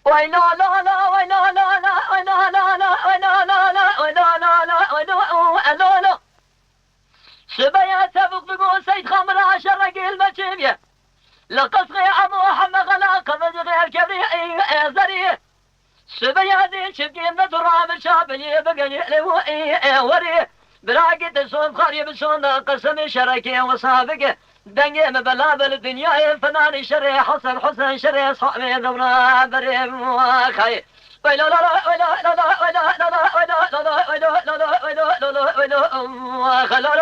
وي لا لا لا وي لا لا لا وي لا لا لا وي لا لا لا وي لا لا لا وي لا لا. شبيا تبق بقول سيد خمر شرق المجيبية لقصغي أبو محمد غلاق فزغي الكبرياء زريه. شبيا ذي شبكين نترام شابني بقني لوئي وريه. براقد صوت خريب صوت قسم شركي وصابق دنيا مبلاب الدنيا فنان شري حسن حسن شري صحبي ذبنا بريم وخي. ويلو لا لا ويلو لا لا ويلو لا لا ويلو لا لا ويلو لا لا ويلو لا لا ويلو وخلو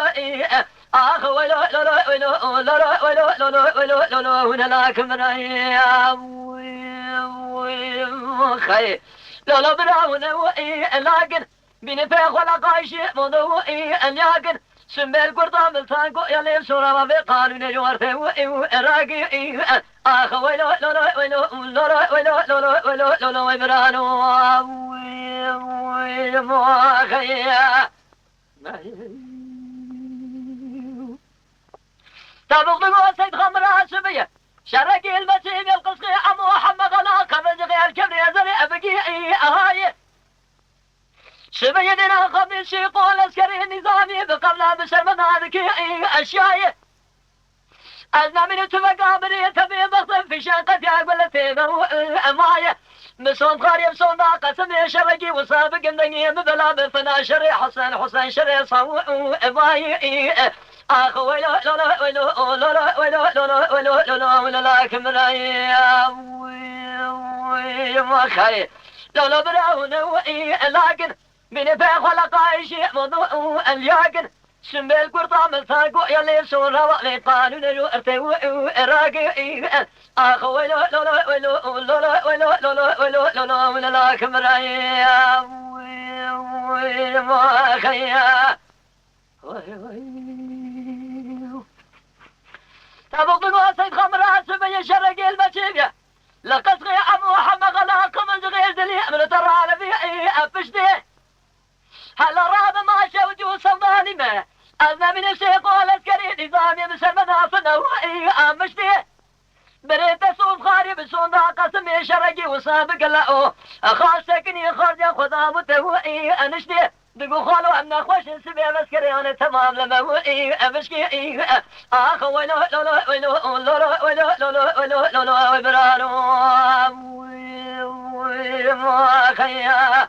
آخ ويلو لا لا ويلو لا لا ويلو لا لا ويلو لا لا ولا لك من خي. لا لا براون لكن بنفاق ولا قايش موضوعي الياقن سمي القرطة ملتانكو يلي سورة بقانون جوارته وراقي آخ ويلو لولو ويلو لولو ويلو لولو ويلو لولو ويبرانو ويلو خيا تبغض سيد خمرة سبية شرقي المسيب القصقي أمو محمد الله خفزغي الكبري زري أبقي أهاي شبيدنا قبل شيقول العسكري النظامي بقبلها بسرمنا ذكي أشياء أزنا من تبقى تبي بخطف في شنقة يقبل تيبه أماية مسون خاري بسون ضاقة سمي شرقي وصابق النقيم بلا بفنا شري حسن شري صو أماية آخ ويلو لولو ويلو لولو ويلو لولو ويلو لولو ولا كمرايا ويلو خي لولو براون لكن بنفاق ولا قايش موضوع الياقن سمي القرطة ملتاقو يلي سورة وقلي قانون الوقت وراقي آخ ويلو لولو ويلو لولو ويلو لولو ويلو لولو ولا كمرايا ويلو خيا تبغض سيد خمرة سبي شرقي المشيبية لقصغي أبو محمد غلاق من زغير دلي من ترى على في أفشتي هلا راب ما شوجو صوماني ما أنا من الشيخ والعسكري نظامي مسلمنا فنوعي أمشتي بريت صوف خاري بسون ضاقة سمي شرقي وصابق لأو خاصكني خرج خذا متوعي أنشتي دقو خالو أمنا خوش سبي مسكري أنا تمام لما وعي أمشكي آخ ويلو لولو ويلو لولو ويلو لولو ويلو لولو ويبرانو ويلو خيا